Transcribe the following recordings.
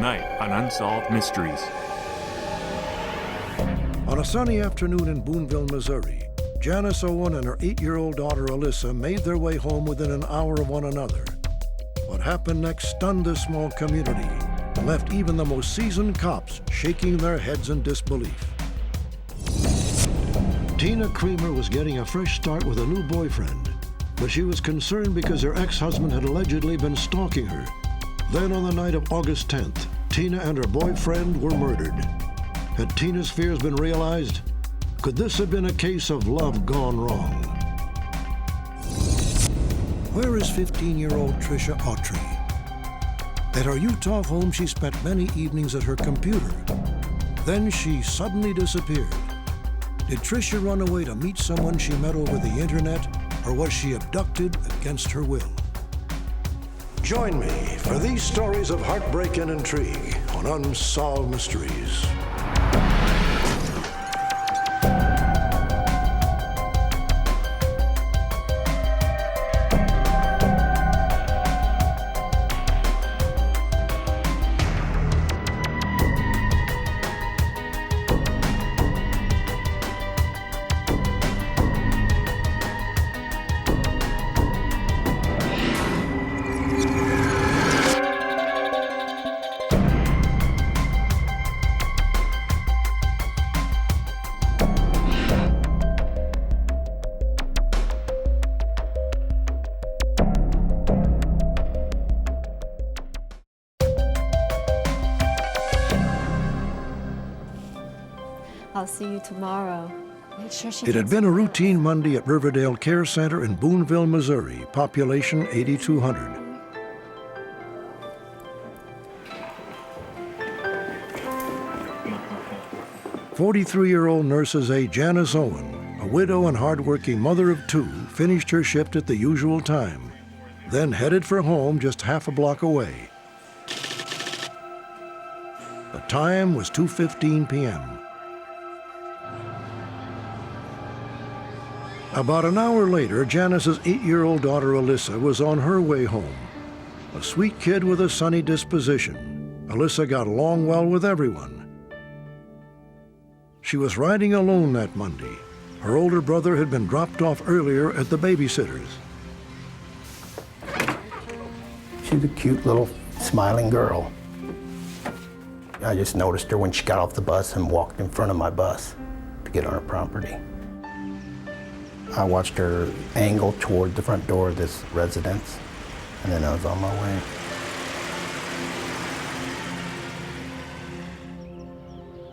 tonight on Unsolved Mysteries. On a sunny afternoon in Booneville, Missouri, Janice Owen and her 8-year-old daughter Alyssa made their way home within an hour of one another. What happened next stunned this small community and left even the most seasoned cops shaking their heads in disbelief. Tina Cremer was getting a fresh start with a new boyfriend, but she was concerned because her ex-husband had allegedly been stalking her. Then on the night of August 10th, Tina and her boyfriend were murdered. Had Tina's fears been realized? Could this have been a case of love gone wrong? Where is 15-year-old Trisha Autry? At her Utah home, she spent many evenings at her computer. Then she suddenly disappeared. Did Trisha run away to meet someone she met over the internet, or was she abducted against her will? Join me for these stories of heartbreak and intrigue on Unsolved Mysteries. I'll see you tomorrow. Make sure she It had been a routine Monday at Riverdale Care Center in Booneville, Missouri, population 8,200. "43-year-old nurses aide Janice Owen, a widow and hardworking mother of 2, finished her shift at the usual time, then headed for home just half a block away. The time was 2:15 p.m. About an hour later, Janice's 8-year-old daughter Alyssa was on her way home. A sweet kid with a sunny disposition, Alyssa got along well with everyone. She was riding alone that Monday. Her older brother had been dropped off earlier at the babysitter's. She's a cute little smiling girl. I just noticed her when she got off the bus and walked in front of my bus to get on her property. I watched her angle toward the front door of this residence, and then I was on my way.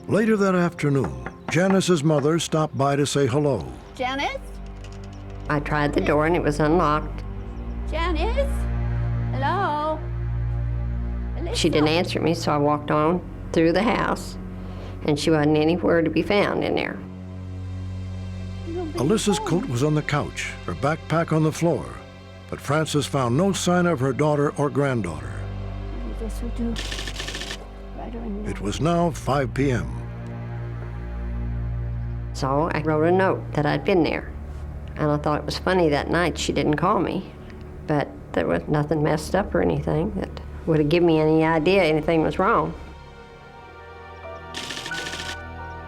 Later that afternoon, Janice's mother stopped by to say hello. Janice? I tried the door and it was unlocked. Janice? Hello? Alyssa? She didn't answer me, so I walked on through the house, and she wasn't anywhere to be found in there. Alyssa's coat was on the couch, her backpack on the floor, but Frances found no sign of her daughter or granddaughter. This will do. Write her a note. It was now 5 p.m. So I wrote a note that I'd been there, and I thought it was funny that night she didn't call me, but there was nothing messed up or anything that would have given me any idea anything was wrong.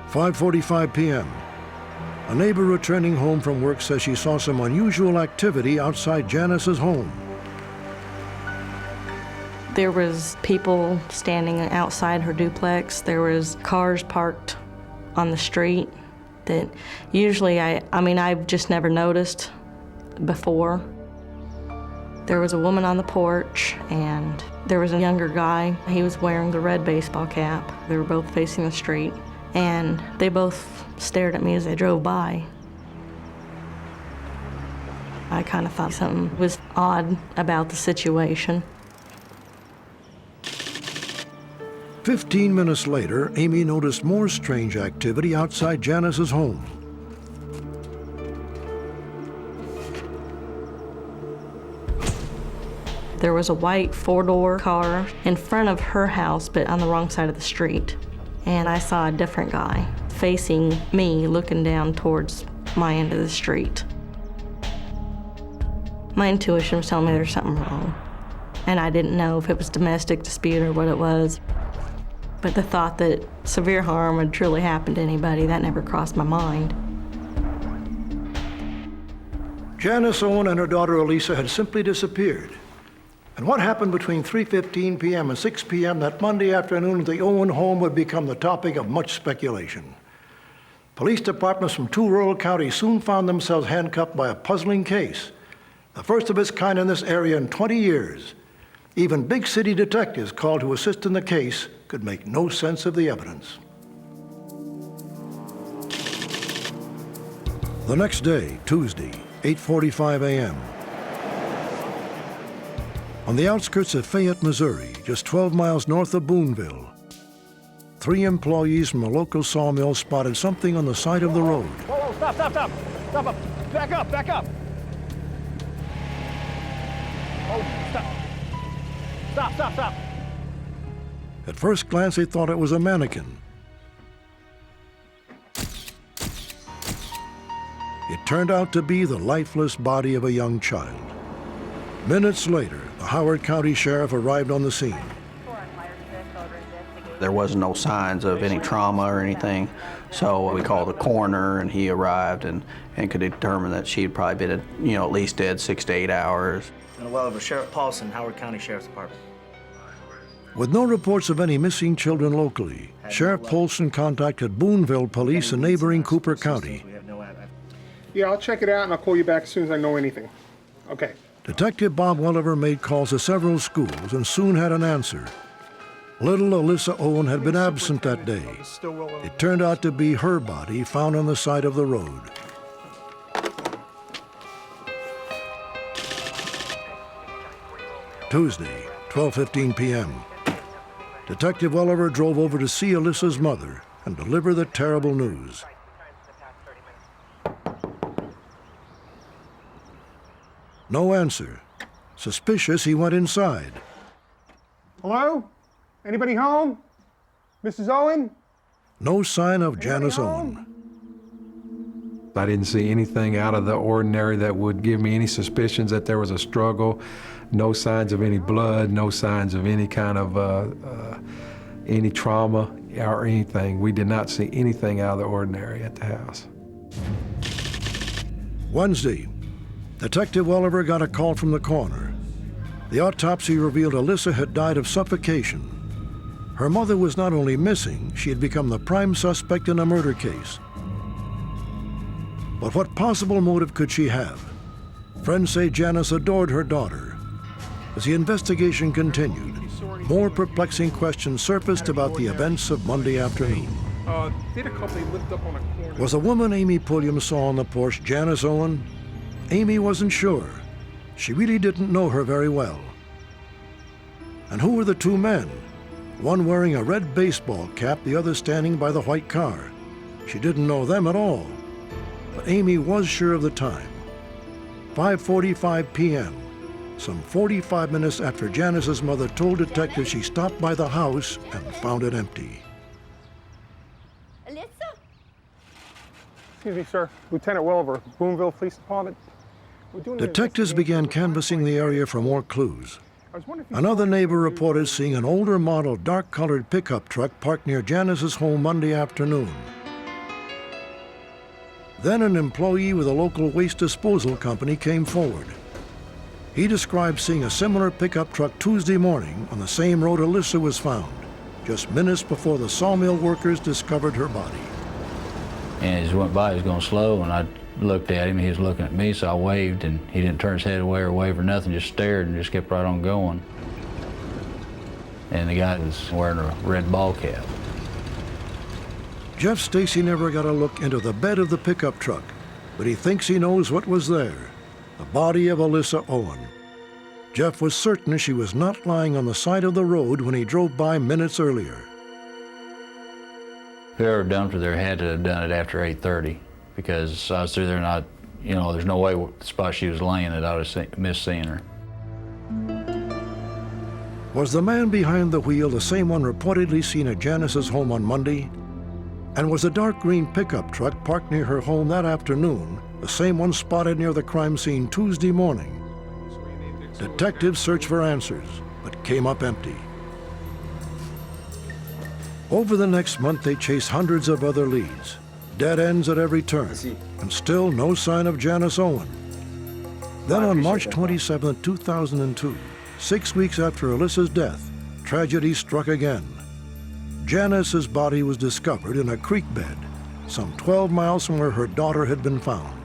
5:45 p.m. A neighbor returning home from work says she saw some unusual activity outside Janice's home. There was people standing outside her duplex. There was cars parked on the street that usually I've just never noticed before. There was a woman on the porch, and there was a younger guy. He was wearing the red baseball cap. They were both facing the street, and they both stared at me as they drove by. I kind of thought something was odd about the situation. 15 minutes later, Amy noticed more strange activity outside Janice's home. There was a white 4-door car in front of her house, but on the wrong side of the street. And I saw a different guy facing me, looking down towards my end of the street. My intuition was telling me there's something wrong. And I didn't know if it was domestic dispute or what it was. But the thought that severe harm would truly happen to anybody, that never crossed my mind. Janice Owen and her daughter Elisa had simply disappeared. And what happened between 3:15 p.m. and 6 p.m. that Monday afternoon at the Owen home would become the topic of much speculation. Police departments from 2 rural counties soon found themselves handcuffed by a puzzling case, the first of its kind in this area in 20 years. Even big city detectives called to assist in the case could make no sense of the evidence. The next day, Tuesday, 8:45 a.m. On the outskirts of Fayette, Missouri, just 12 miles north of Booneville, 3 employees from a local sawmill spotted something on the side of the road. Whoa, stop, back up. Oh, stop. At first glance, they thought it was a mannequin. It turned out to be the lifeless body of a young child. Minutes later, the Howard County Sheriff arrived on the scene. There was no signs of any trauma or anything, so we called the coroner, and he arrived and could determine that she had probably been, at least dead 6 to 8 hours. Welliver, Sheriff Polson, Howard County Sheriff's Department. With no reports of any missing children locally, Sheriff Polson contacted Booneville police in neighboring Cooper County. Yeah, I'll check it out and I'll call you back as soon as I know anything. Okay. Detective Bob Welliver made calls to several schools and soon had an answer. Little Alyssa Owen had been absent that day. It turned out to be her body found on the side of the road. Tuesday, 12:15 p.m. Detective Welliver drove over to see Alyssa's mother and deliver the terrible news. No answer. Suspicious, he went inside. Hello? Anybody home? Mrs. Owen? No sign of Janice Owen. I didn't see anything out of the ordinary that would give me any suspicions that there was a struggle. No signs of any blood, no signs of any kind of any trauma or anything. We did not see anything out of the ordinary at the house. Wednesday, Detective Welliver got a call from the coroner. The autopsy revealed Alyssa had died of suffocation. Her mother was not only missing, she had become the prime suspect in a murder case. But what possible motive could she have? Friends say Janice adored her daughter. As the investigation continued, more perplexing questions surfaced about the events of Monday afternoon. Was the woman Amy Pulliam saw on the porch Janice Owen? Amy wasn't sure. She really didn't know her very well. And who were the 2 men? One wearing a red baseball cap, the other standing by the white car. She didn't know them at all. But Amy was sure of the time. 5:45 p.m., some 45 minutes after Janice's mother told detectives she stopped by the house and found it empty. Alyssa? Excuse me, sir. Lieutenant Welliver, Booneville Police Department. Detectives began canvassing the area for more clues. Another neighbor reported seeing an older model dark-colored pickup truck parked near Janice's home Monday afternoon. Then an employee with a local waste disposal company came forward. He described seeing a similar pickup truck Tuesday morning on the same road Alyssa was found, just minutes before the sawmill workers discovered her body. And as he went by, he was going slow, and I looked at him, he was looking at me, so I waved, and he didn't turn his head away or wave or nothing, just stared and just kept right on going. And the guy was wearing a red ball cap. Jeff Stacy never got a look into the bed of the pickup truck, but he thinks he knows what was there, the body of Alyssa Owen. Jeff was certain she was not lying on the side of the road when he drove by minutes earlier. Whoever dumped her there had to have done it after 8:30, because I was through there and there's no way the spot she was laying that I would have missed seeing her. Was the man behind the wheel the same one reportedly seen at Janice's home on Monday? And was the dark green pickup truck parked near her home that afternoon the same one spotted near the crime scene Tuesday morning? Detectives searched for answers, but came up empty. Over the next month, they chased hundreds of other leads, dead ends at every turn, and still no sign of Janice Owen. Then on March 27, 2002, 6 weeks after Alyssa's death, tragedy struck again. Janice's body was discovered in a creek bed, some 12 miles from where her daughter had been found.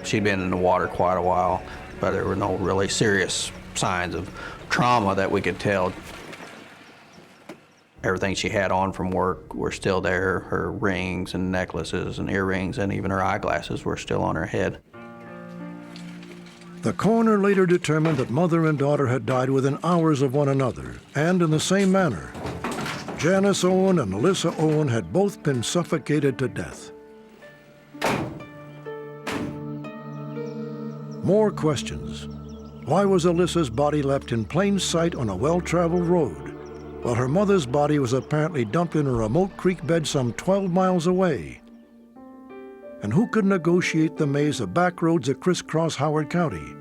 She'd been in the water quite a while, but there were no really serious signs of trauma that we could tell. Everything she had on from work were still there. Her rings and necklaces and earrings and even her eyeglasses were still on her head. The coroner later determined that mother and daughter had died within hours of one another, and in the same manner. Janice Owen and Alyssa Owen had both been suffocated to death. More questions. Why was Alyssa's body left in plain sight on a well-traveled road, while her mother's body was apparently dumped in a remote creek bed some 12 miles away? And who could negotiate the maze of back roads that crisscross Howard County?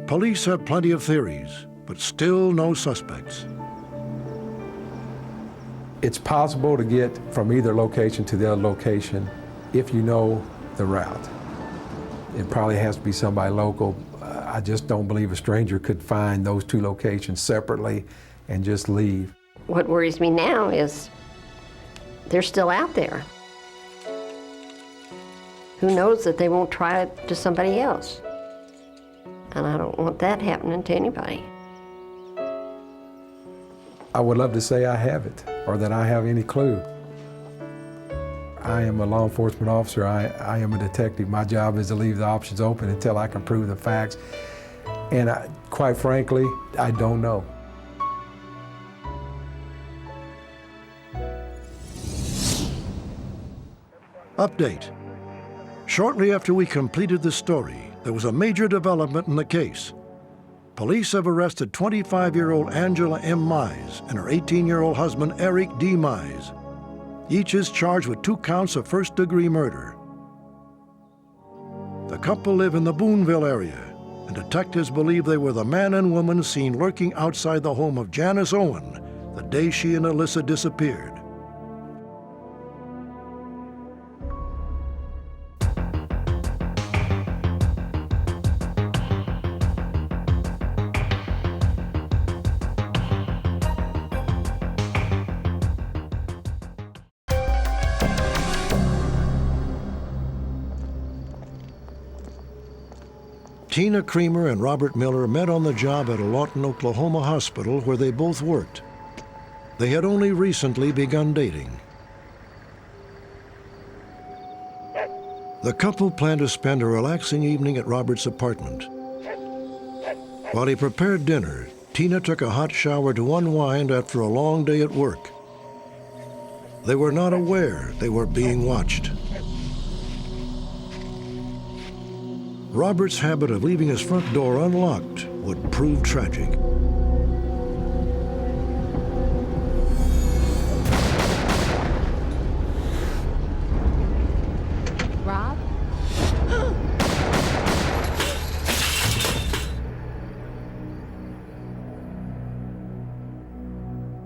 Police have plenty of theories, but still no suspects. It's possible to get from either location to the other location if you know the route. It probably has to be somebody local. I just don't believe a stranger could find those two locations separately and just leave. What worries me now is they're still out there. Who knows that they won't try it to somebody else? And I don't want that happening to anybody. I would love to say I have it, or that I have any clue. I am a law enforcement officer. I am a detective. My job is to leave the options open until I can prove the facts. And quite frankly, I don't know. Update. Shortly after we completed the story, there was a major development in the case. Police have arrested 25-year-old Angela M. Mize and her 18-year-old husband, Eric D. Mize. Each is charged with 2 counts of first-degree murder. The couple live in the Booneville area, and detectives believe they were the man and woman seen lurking outside the home of Janice Owen the day she and Alyssa disappeared. Tina Cremer and Robert Miller met on the job at a Lawton, Oklahoma hospital where they both worked. They had only recently begun dating. The couple planned to spend a relaxing evening at Robert's apartment. While he prepared dinner, Tina took a hot shower to unwind after a long day at work. They were not aware they were being watched. Robert's habit of leaving his front door unlocked would prove tragic. Rob?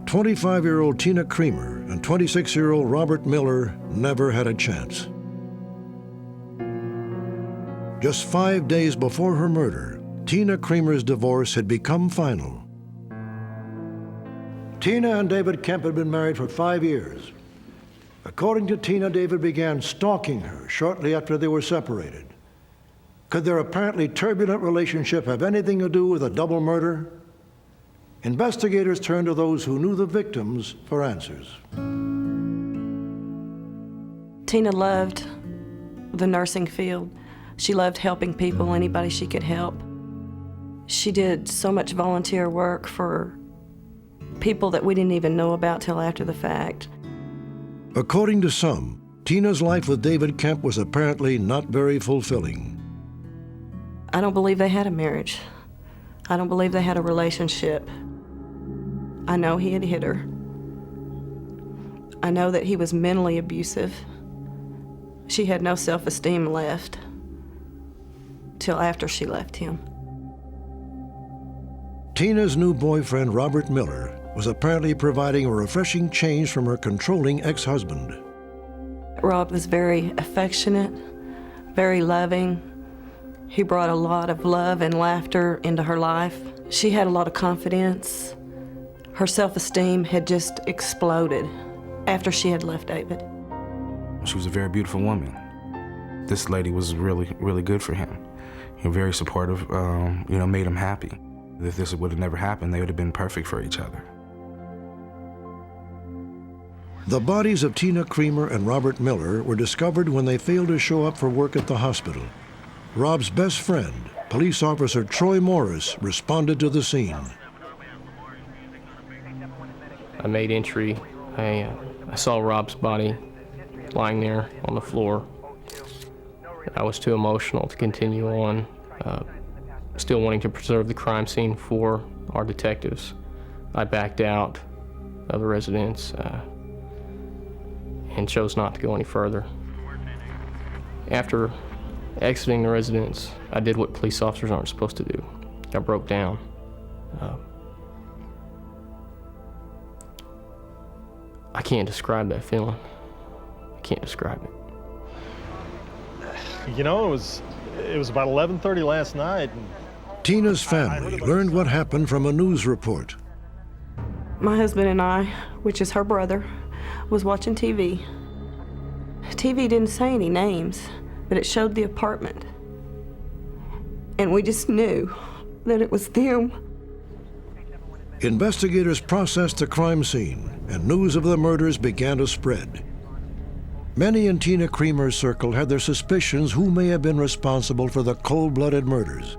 25-year-old Tina Cremer and 26-year-old Robert Miller never had a chance. Just 5 days before her murder, Tina Cremer's divorce had become final. Tina and David Kemp had been married for 5 years. According to Tina, David began stalking her shortly after they were separated. Could their apparently turbulent relationship have anything to do with a double murder? Investigators turned to those who knew the victims for answers. Tina loved the nursing field. She loved helping people, anybody she could help. She did so much volunteer work for people that we didn't even know about till after the fact. According to some, Tina's life with David Kemp was apparently not very fulfilling. I don't believe they had a marriage. I don't believe they had a relationship. I know he had hit her. I know that he was mentally abusive. She had no self-esteem left till after she left him. Tina's new boyfriend, Robert Miller, was apparently providing a refreshing change from her controlling ex-husband. Rob was very affectionate, very loving. He brought a lot of love and laughter into her life. She had a lot of confidence. Her self-esteem had just exploded after she had left David. She was a very beautiful woman. This lady was really, really good for him. Very supportive, made him happy. If this would have never happened, they would have been perfect for each other. The bodies of Tina Cremer and Robert Miller were discovered when they failed to show up for work at the hospital. Rob's best friend, police officer Troy Morris, responded to the scene. I made entry. I saw Rob's body lying there on the floor. I was too emotional to continue on, still wanting to preserve the crime scene for our detectives. I backed out of the residence and chose not to go any further. After exiting the residence, I did what police officers aren't supposed to do. I broke down. I can't describe that feeling. I can't describe it. You know, it was about 11:30 last night. Tina's family learned what happened from a news report. My husband and I, which is her brother, was watching TV. TV didn't say any names, but it showed the apartment. And we just knew that it was them. Investigators processed the crime scene, and news of the murders began to spread. Many in Tina Cremer's circle had their suspicions who may have been responsible for the cold-blooded murders,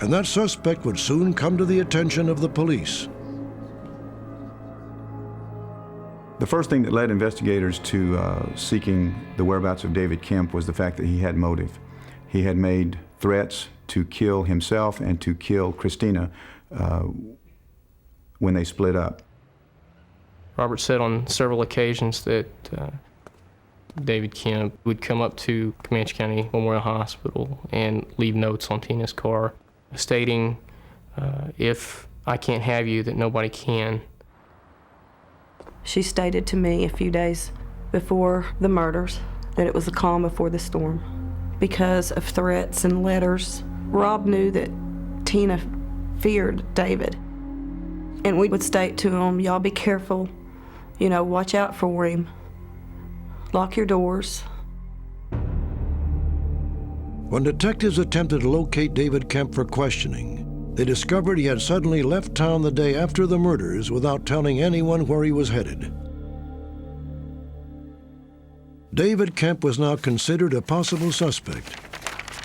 and that suspect would soon come to the attention of the police. The first thing that led investigators to seeking the whereabouts of David Kemp was the fact that he had motive. He had made threats to kill himself and to kill Christina when they split up. Robert said on several occasions that David Kemp would come up to Comanche County Memorial Hospital and leave notes on Tina's car stating, if I can't have you, that nobody can. She stated to me a few days before the murders that it was the calm before the storm. Because of threats and letters, Rob knew that Tina feared David. And we would state to him, y'all be careful, watch out for him. Lock your doors. When detectives attempted to locate David Kemp for questioning, they discovered he had suddenly left town the day after the murders without telling anyone where he was headed. David Kemp was now considered a possible suspect.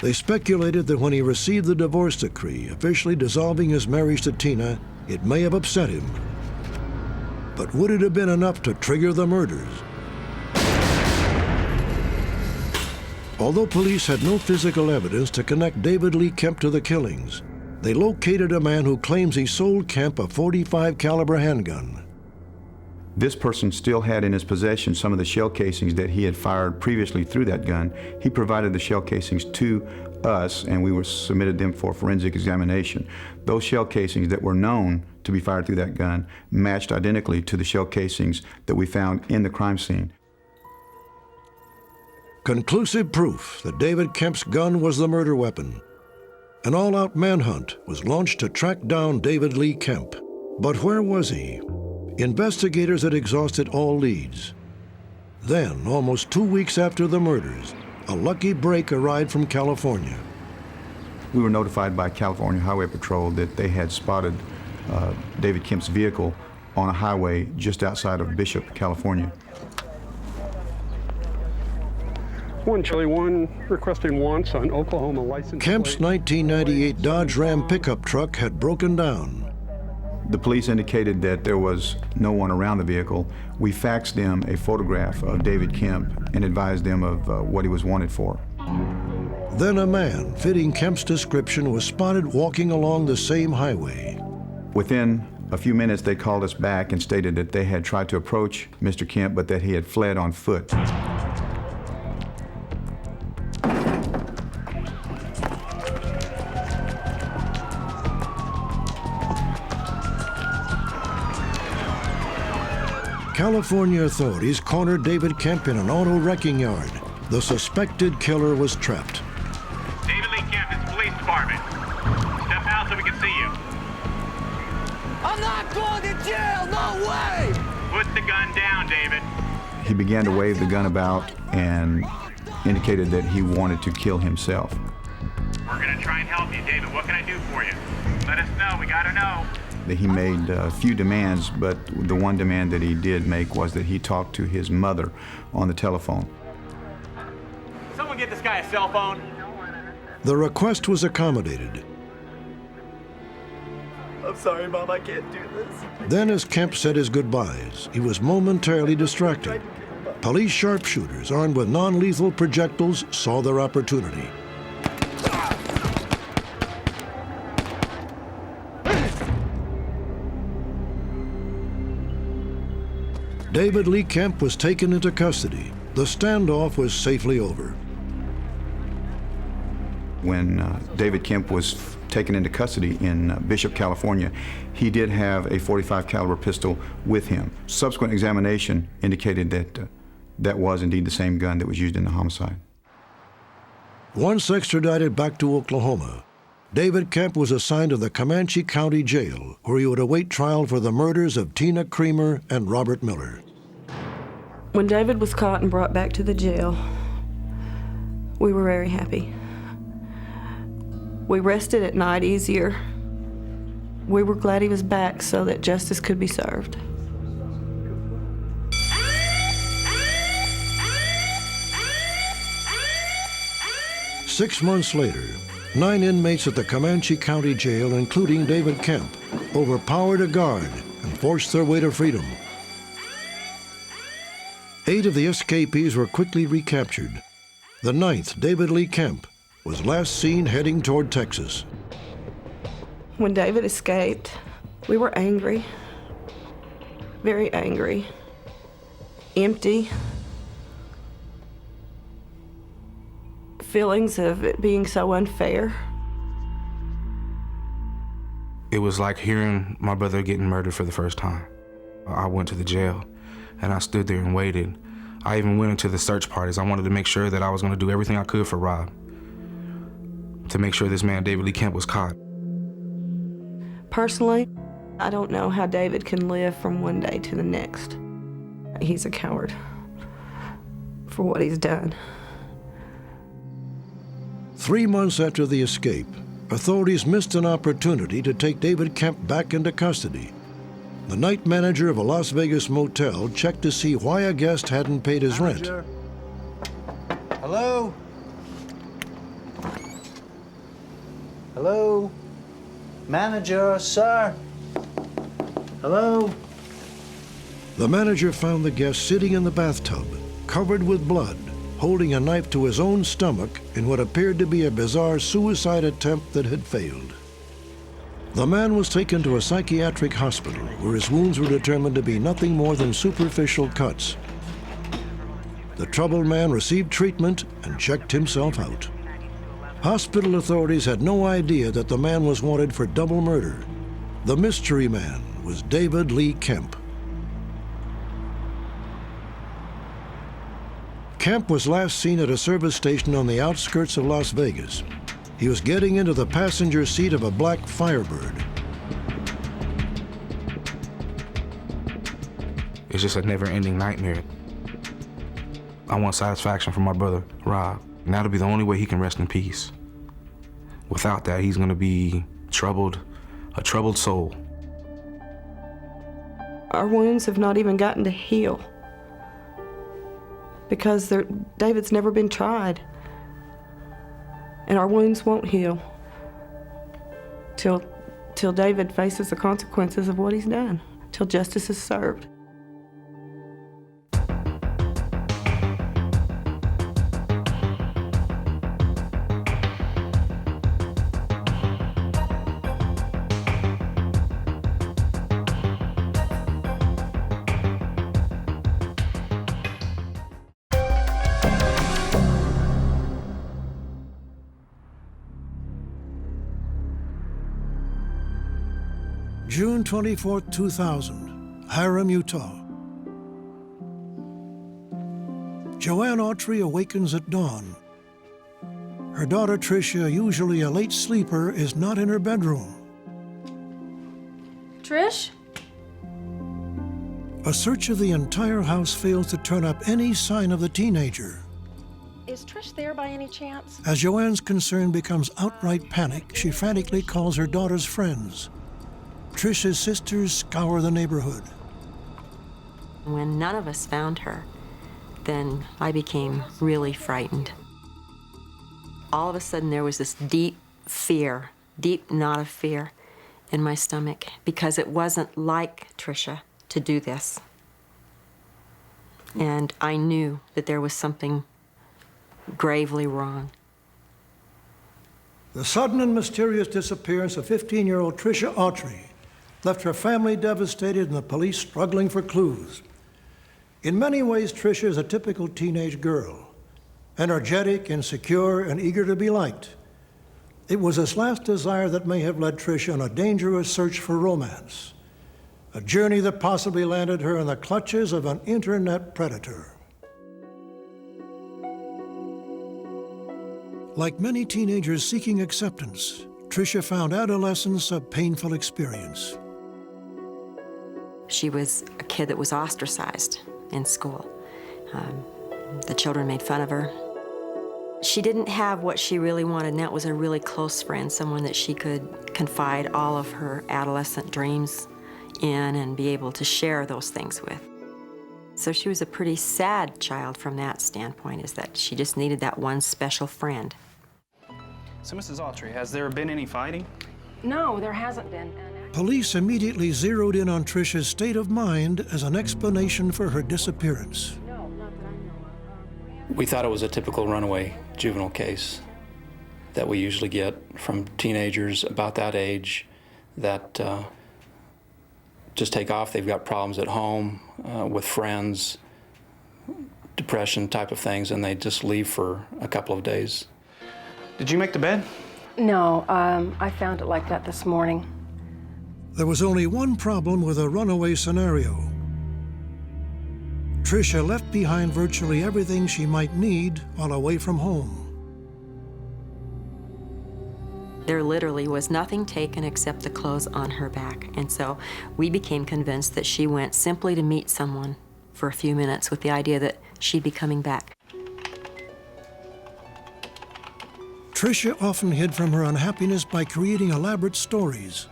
They speculated that when he received the divorce decree officially dissolving his marriage to Tina, it may have upset him. But would it have been enough to trigger the murders? Although police had no physical evidence to connect David Lee Kemp to the killings, they located a man who claims he sold Kemp a .45 caliber handgun. This person still had in his possession some of the shell casings that he had fired previously through that gun. He provided the shell casings to us, and we submitted them for forensic examination. Those shell casings that were known to be fired through that gun matched identically to the shell casings that we found in the crime scene. Conclusive proof that David Kemp's gun was the murder weapon. An all-out manhunt was launched to track down David Lee Kemp. But where was he? Investigators had exhausted all leads. Then, almost 2 weeks after the murders, a lucky break arrived from California. We were notified by California Highway Patrol that they had spotted David Kemp's vehicle on a highway just outside of Bishop, California. 1 Charlie 1 requesting wants on Oklahoma license Kemp's plate. 1998 Dodge Ram pickup truck had broken down. The police indicated that there was no one around the vehicle. We faxed them a photograph of David Kemp and advised them of what he was wanted for. Then a man fitting Kemp's description was spotted walking along the same highway. Within a few minutes, they called us back and stated that they had tried to approach Mr. Kemp, but that he had fled on foot. California authorities cornered David Kemp in an auto wrecking yard. The suspected killer was trapped. David Lee Kemp, it's the police department. Step out so we can see you. I'm not going to jail, no way! Put the gun down, David. He began to wave the gun about and indicated that he wanted to kill himself. We're gonna try and help you, David. What can I do for you? Let us know, we gotta know. He made a few demands, but the one demand that he did make was that he talk to his mother on the telephone. Someone get this guy a cell phone. The request was accommodated. I'm sorry, Mom, I can't do this. Then, as Kemp said his goodbyes, he was momentarily distracted. Police sharpshooters armed with non-lethal projectiles saw their opportunity. David Lee Kemp was taken into custody. The standoff was safely over. When David Kemp was taken into custody in Bishop, California, he did have a .45 caliber pistol with him. Subsequent examination indicated that that was indeed the same gun that was used in the homicide. Once extradited back to Oklahoma, David Kemp was assigned to the Comanche County Jail, where he would await trial for the murders of Tina Cremer and Robert Miller. When David was caught and brought back to the jail, we were very happy. We rested at night easier. We were glad he was back so that justice could be served. Six months later, 9 inmates at the Comanche County Jail, including David Kemp, overpowered a guard and forced their way to freedom. 8 of the escapees were quickly recaptured. The 9th, David Lee Kemp, was last seen heading toward Texas. When David escaped, we were angry, very angry, empty. Feelings of it being so unfair. It was like hearing my brother getting murdered for the first time. I went to the jail and I stood there and waited. I even went into the search parties. I wanted to make sure that I was going to do everything I could for Rob, to make sure this man, David Lee Kemp, was caught. Personally, I don't know how David can live from one day to the next. He's a coward for what he's done. 3 months after the escape, authorities missed an opportunity to take David Kemp back into custody. The night manager of a Las Vegas motel checked to see why a guest hadn't paid his rent. Hello? Hello? Manager, sir? Hello? The manager found the guest sitting in the bathtub, covered with blood, holding a knife to his own stomach in what appeared to be a bizarre suicide attempt that had failed. The man was taken to a psychiatric hospital where his wounds were determined to be nothing more than superficial cuts. The troubled man received treatment and checked himself out. Hospital authorities had no idea that the man was wanted for double murder. The mystery man was David Lee Kemp. Kemp was last seen at a service station on the outskirts of Las Vegas. He was getting into the passenger seat of a black Firebird. It's just a never-ending nightmare. I want satisfaction from my brother, Rob, and that'll be the only way he can rest in peace. Without that, he's gonna be troubled, a troubled soul. Our wounds have not even gotten to heal because David's never been tried. And our wounds won't heal till David faces the consequences of what he's done, till justice is served. June 24, 2000, Hiram, Utah. Joann Autry awakens at dawn. Her daughter Trisha, usually a late sleeper, is not in her bedroom. Trish? A search of the entire house fails to turn up any sign of the teenager. Is Trish there by any chance? As Joann's concern becomes outright panic, she frantically calls her daughter's friends. Trisha's sisters scour the neighborhood. When none of us found her, then I became really frightened. All of a sudden, there was this deep fear, deep knot of fear in my stomach, because it wasn't like Trisha to do this. And I knew that there was something gravely wrong. The sudden and mysterious disappearance of 15-year-old Trisha Autry left her family devastated and the police struggling for clues. In many ways, Trisha is a typical teenage girl, energetic, insecure, and eager to be liked. It was this last desire that may have led Trisha on a dangerous search for romance, a journey that possibly landed her in the clutches of an internet predator. Like many teenagers seeking acceptance, Trisha found adolescence a painful experience. She was a kid that was ostracized in school. The children made fun of her. She didn't have what she really wanted, and that was a really close friend, someone that she could confide all of her adolescent dreams in and be able to share those things with. So she was a pretty sad child from that standpoint, is that she just needed that one special friend. So, Mrs. Autry, has there been any fighting? No, there hasn't been. Police immediately zeroed in on Trisha's state of mind as an explanation for her disappearance. We thought it was a typical runaway juvenile case that we usually get from teenagers about that age that just take off. They've got problems at home with friends, depression type of things, and they just leave for a couple of days. Did you make the bed? No, I found it like that this morning. There was only one problem with a runaway scenario. Trisha left behind virtually everything she might need while away from home. There literally was nothing taken except the clothes on her back. And so we became convinced that she went simply to meet someone for a few minutes with the idea that she'd be coming back. Trisha often hid from her unhappiness by creating elaborate stories,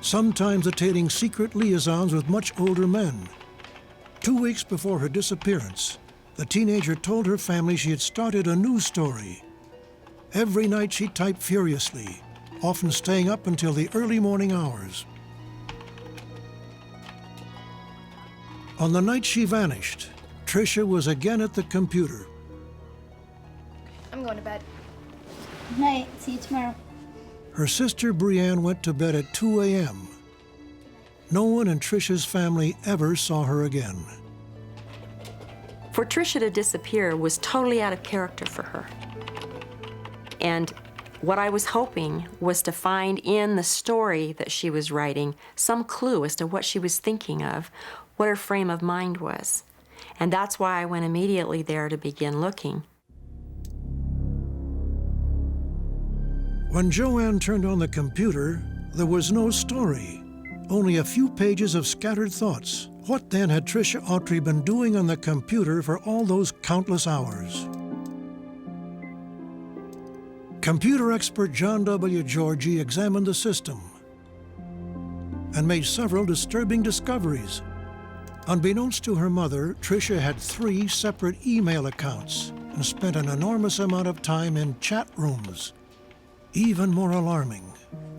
sometimes attaining secret liaisons with much older men. 2 weeks before her disappearance, the teenager told her family she had started a new story. Every night she typed furiously, often staying up until the early morning hours. On the night she vanished, Trisha was again at the computer. I'm going to bed. Good night. See you tomorrow. Her sister Brianne went to bed at 2 a.m. No one in Trisha's family ever saw her again. For Trisha to disappear was totally out of character for her. And what I was hoping was to find in the story that she was writing some clue as to what she was thinking of, what her frame of mind was. And that's why I went immediately there to begin looking. When Joann turned on the computer, there was no story, only a few pages of scattered thoughts. What then had Trisha Autry been doing on the computer for all those countless hours? Computer expert John W. Georgi examined the system and made several disturbing discoveries. Unbeknownst to her mother, Trisha had 3 separate email accounts and spent an enormous amount of time in chat rooms. Even more alarming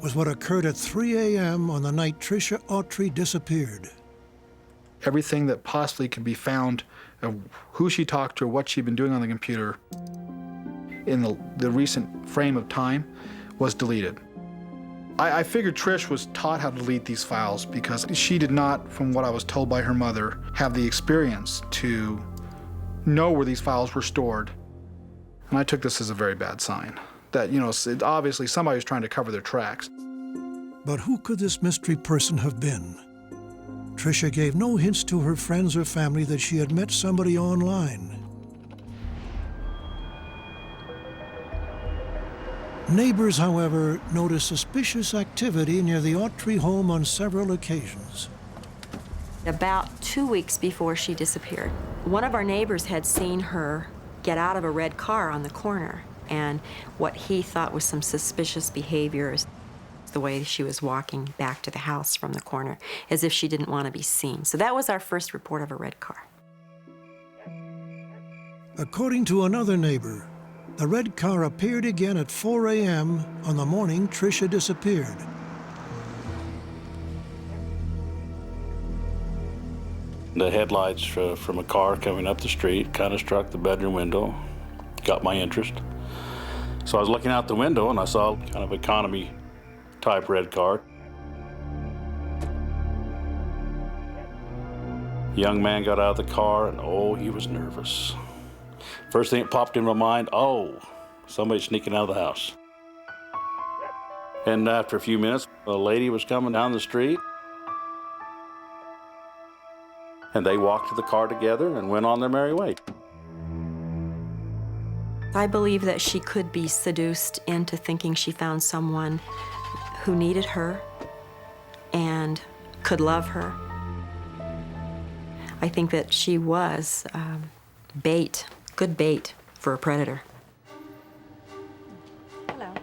was what occurred at 3 a.m. on the night Trisha Autry disappeared. Everything that possibly could be found of who she talked to or what she'd been doing on the computer in the recent frame of time was deleted. I figured Trish was taught how to delete these files because she did not, from what I was told by her mother, have the experience to know where these files were stored. And I took this as a very bad sign. That, obviously somebody was trying to cover their tracks. But who could this mystery person have been? Trisha gave no hints to her friends or family that she had met somebody online. Neighbors, however, noticed suspicious activity near the Autry home on several occasions. About 2 weeks before she disappeared, one of our neighbors had seen her get out of a red car on the corner, and what he thought was some suspicious behaviors, the way she was walking back to the house from the corner, as if she didn't want to be seen. So that was our first report of a red car. According to another neighbor, the red car appeared again at 4 a.m. on the morning Trisha disappeared. The headlights from a car coming up the street kind of struck the bedroom window, got my interest. So I was looking out the window and I saw kind of economy type red car. Young man got out of the car and oh, he was nervous. First thing that popped in my mind, oh, somebody's sneaking out of the house. And after a few minutes, a lady was coming down the street. And they walked to the car together and went on their merry way. I believe that she could be seduced into thinking she found someone who needed her and could love her. I think that she was bait, good bait for a predator. Hello.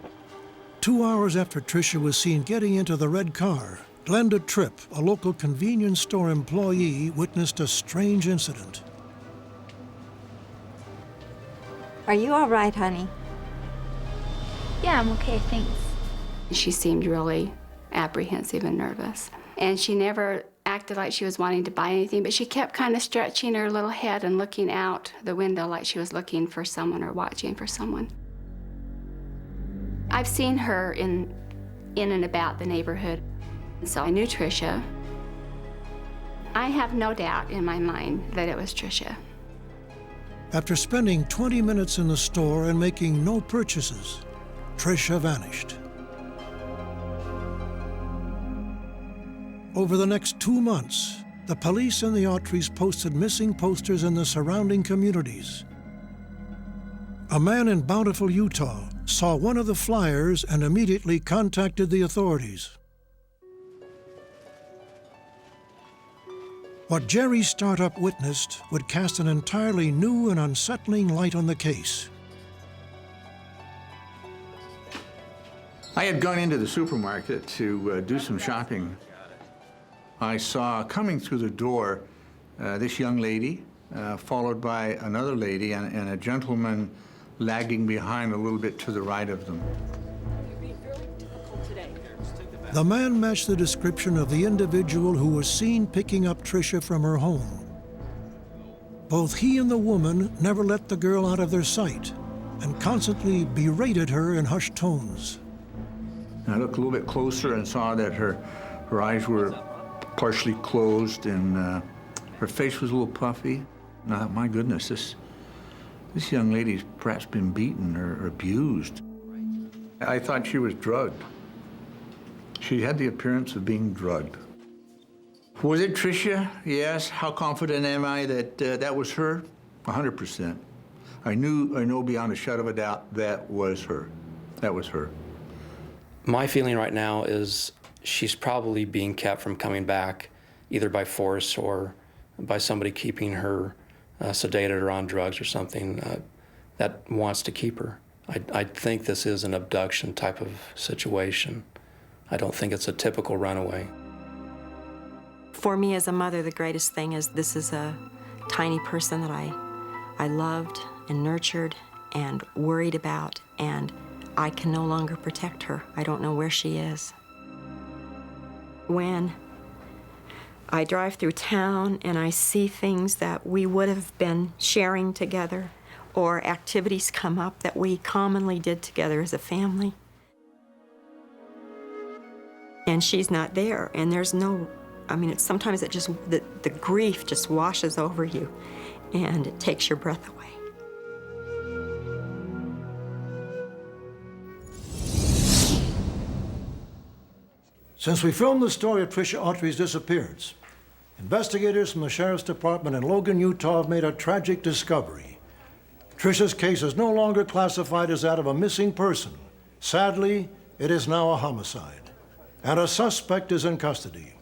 2 hours after Trisha was seen getting into the red car, Glenda Tripp, a local convenience store employee, witnessed a strange incident. Are you all right, honey? Yeah, I'm okay, thanks. She seemed really apprehensive and nervous. And she never acted like she was wanting to buy anything, but she kept kind of stretching her little head and looking out the window like she was looking for someone or watching for someone. I've seen her in and about the neighborhood. So I knew Trisha. I have no doubt in my mind that it was Trisha. After spending 20 minutes in the store and making no purchases, Trisha vanished. Over the next 2 months, the police and the Autrys posted missing posters in the surrounding communities. A man in Bountiful, Utah, saw one of the flyers and immediately contacted the authorities. What Jerry's startup witnessed would cast an entirely new and unsettling light on the case. I had gone into the supermarket to do some shopping. I saw coming through the door this young lady, followed by another lady and a gentleman lagging behind a little bit to the right of them. The man matched the description of the individual who was seen picking up Trisha from her home. Both he and the woman never let the girl out of their sight and constantly berated her in hushed tones. I looked a little bit closer and saw that her eyes were partially closed and her face was a little puffy. And I thought, my goodness, this young lady's perhaps been beaten or abused. I thought she was drugged. She had the appearance of being drugged. Was it Trisha? Yes. How confident am I that that was her? 100%. I know beyond a shadow of a doubt that was her. That was her. My feeling right now is she's probably being kept from coming back, either by force or by somebody keeping her sedated or on drugs or something that wants to keep her. I think this is an abduction type of situation. I don't think it's a typical runaway. For me as a mother, the greatest thing is this is a tiny person that I loved and nurtured and worried about, and I can no longer protect her. I don't know where she is. When I drive through town and I see things that we would have been sharing together, or activities come up that we commonly did together as a family, and she's not there, and there's no, sometimes it just, the grief just washes over you, and it takes your breath away. Since we filmed the story of Trisha Autry's disappearance, investigators from the Sheriff's Department in Logan, Utah have made a tragic discovery. Trisha's case is no longer classified as that of a missing person. Sadly, it is now a homicide, and a suspect is in custody.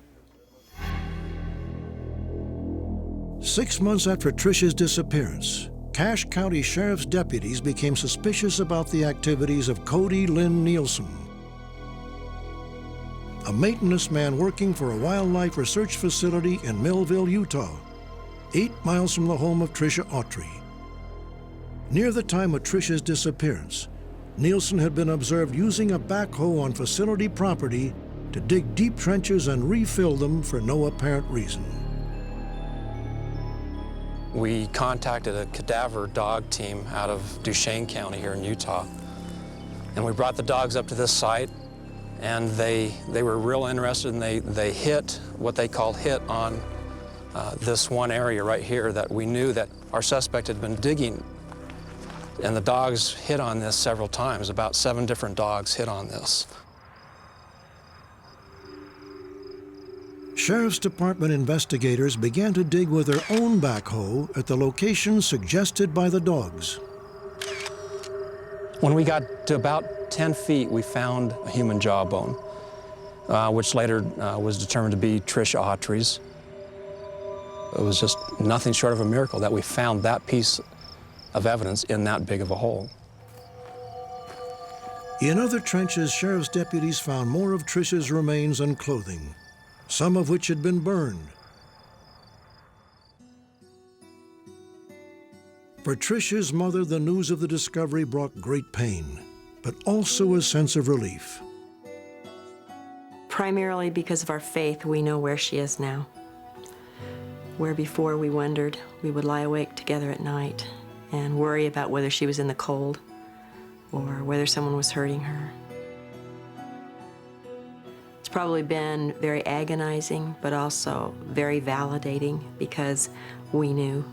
6 months after Trisha's disappearance, Cache County Sheriff's deputies became suspicious about the activities of Cody Lynn Nielsen, a maintenance man working for a wildlife research facility in Millville, Utah, 8 miles from the home of Trisha Autry. Near the time of Trisha's disappearance, Nielsen had been observed using a backhoe on facility property to dig deep trenches and refill them for no apparent reason. We contacted a cadaver dog team out of Duchesne County here in Utah. And we brought the dogs up to this site, and they were real interested, and they hit what they called hit on this one area right here that we knew that our suspect had been digging. And the dogs hit on this several times. About 7 different dogs hit on this. Sheriff's Department investigators began to dig with their own backhoe at the location suggested by the dogs. When we got to about 10 feet, we found a human jawbone, which later was determined to be Trisha Autry's. It was just nothing short of a miracle that we found that piece of evidence in that big of a hole. In other trenches, sheriff's deputies found more of Trisha's remains and clothing, some of which had been burned. For Trisha's mother, the news of the discovery brought great pain, but also a sense of relief. Primarily because of our faith, we know where she is now. Where before we wondered, we would lie awake together at night and worry about whether she was in the cold or whether someone was hurting her. It's probably been very agonizing, but also very validating because we knew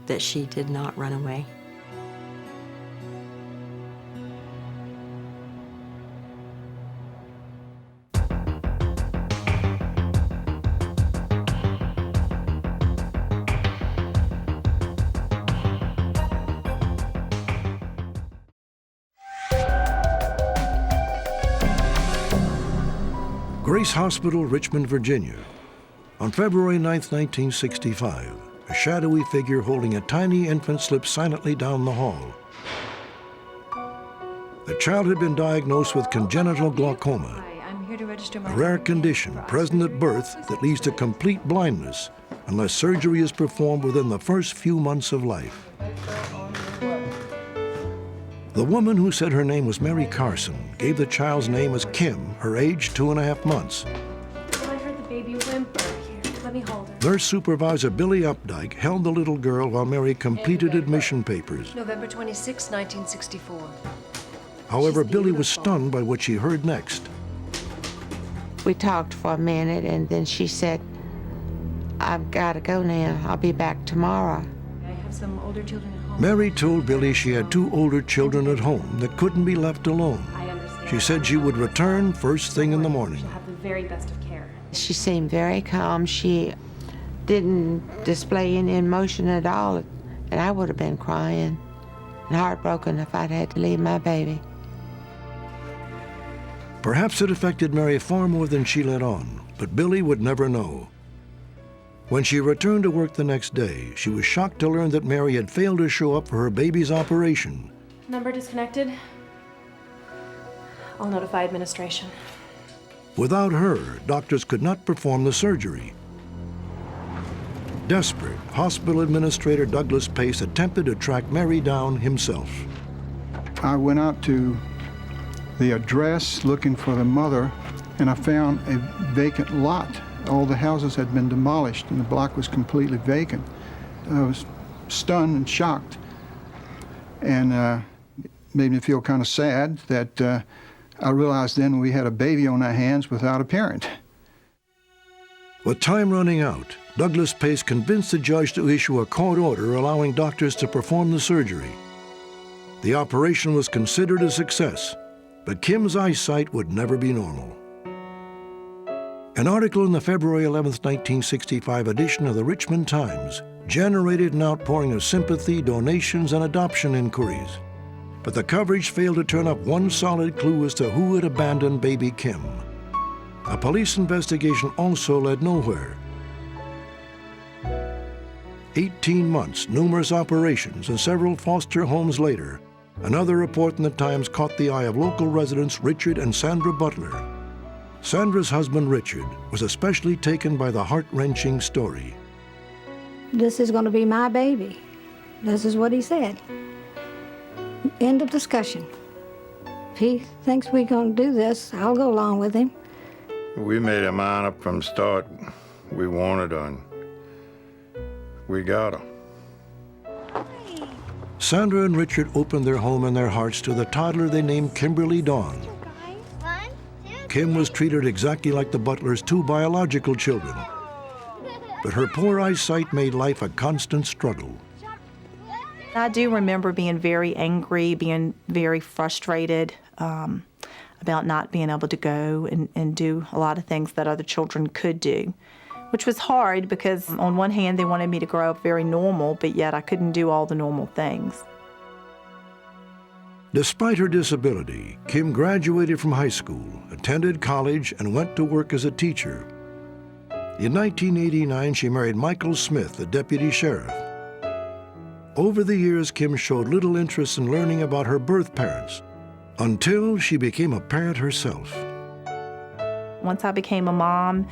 that she did not run away. Grace Hospital, Richmond, Virginia. On February 9, 1965, a shadowy figure holding a tiny infant slipped silently down the hall. The child had been diagnosed with congenital glaucoma, a rare condition present at birth that leads to complete blindness unless surgery is performed within the first few months of life. The woman who said her name was Mary Carson gave the child's name as Kim, her age 2.5 months. I heard the baby whimper. Here, let me hold her. Nurse Supervisor Billie Updike held the little girl while Mary completed admission papers. November 26, 1964. However, Billie was stunned by what she heard next. We talked for a minute, and then she said, "I've got to go now. I'll be back tomorrow." I have some older children at home. Mary told Billie she had 2 older children at home that couldn't be left alone. I understand. She said she would return first thing in the morning. She'll have the very best of care. She seemed very calm. She didn't display any emotion at all, and I would have been crying and heartbroken if I'd had to leave my baby. Perhaps it affected Mary far more than she let on, but Billie would never know. When she returned to work the next day, she was shocked to learn that Mary had failed to show up for her baby's operation. Number disconnected. I'll notify administration. Without her, doctors could not perform the surgery. Desperate, hospital administrator Douglas Pace attempted to track Mary down himself. I went out to the address looking for the mother, and I found a vacant lot. All the houses had been demolished, and the block was completely vacant. I was stunned and shocked, and it made me feel kind of sad that I realized then we had a baby on our hands without a parent. With time running out, Douglas Pace convinced the judge to issue a court order allowing doctors to perform the surgery. The operation was considered a success, but Kim's eyesight would never be normal. An article in the February 11, 1965 edition of the Richmond Times generated an outpouring of sympathy, donations, and adoption inquiries. But the coverage failed to turn up one solid clue as to who had abandoned baby Kim. A police investigation also led nowhere. 18 months, numerous operations, and several foster homes later, another report in the Times caught the eye of local residents Richard and Sandra Butler. Sandra's husband, Richard, was especially taken by the heart-wrenching story. This is going to be my baby. This is what he said. End of discussion. If he thinks we're going to do this, I'll go along with him. We made our mind up from the start. We wanted her, and we got her. Sandra and Richard opened their home and their hearts to the toddler they named Kimberly Dawn. Kim was treated exactly like the Butlers' two biological children. But her poor eyesight made life a constant struggle. I do remember being very angry, being very frustrated about not being able to go and do a lot of things that other children could do, which was hard because on one hand they wanted me to grow up very normal, but yet I couldn't do all the normal things. Despite her disability, Kim graduated from high school, attended college, and went to work as a teacher. In 1989, she married Michael Smith, a deputy sheriff. Over the years, Kim showed little interest in learning about her birth parents until she became a parent herself. Once I became a mom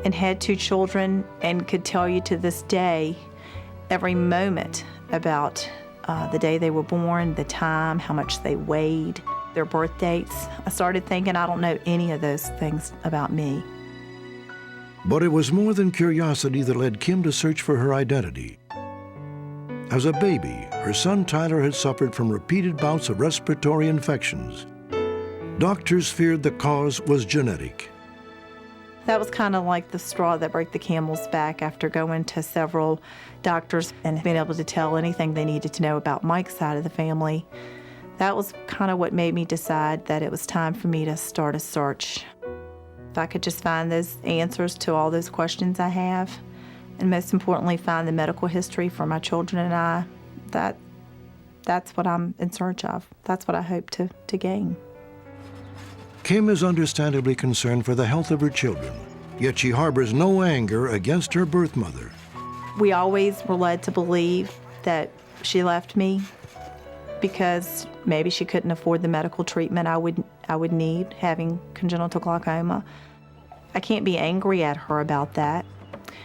and had two children and could tell you to this day every moment about the day they were born, the time, how much they weighed, their birth dates, I started thinking I don't know any of those things about me. But it was more than curiosity that led Kim to search for her identity. As a baby, her son Tyler had suffered from repeated bouts of respiratory infections. Doctors feared the cause was genetic. That was kind of like the straw that broke the camel's back after going to several doctors and being able to tell anything they needed to know about Mike's side of the family. That was kind of what made me decide that it was time for me to start a search. If I could just find those answers to all those questions I have, and most importantly, find the medical history for my children and I, that's what I'm in search of. That's what I hope to gain. Kim is understandably concerned for the health of her children, yet she harbors no anger against her birth mother. We always were led to believe that she left me because maybe she couldn't afford the medical treatment I would need, having congenital glaucoma. I can't be angry at her about that.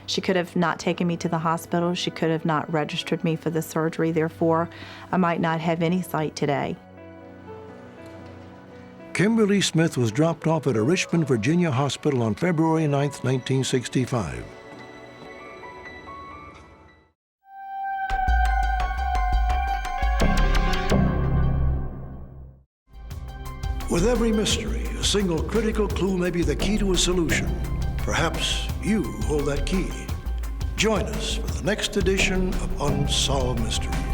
She could have not taken me to the hospital. She could have not registered me for the surgery. Therefore, I might not have any sight today. Kimberly Smith was dropped off at a Richmond, Virginia hospital on February 9, 1965. With every mystery, a single critical clue may be the key to a solution. Perhaps you hold that key. Join us for the next edition of Unsolved Mysteries.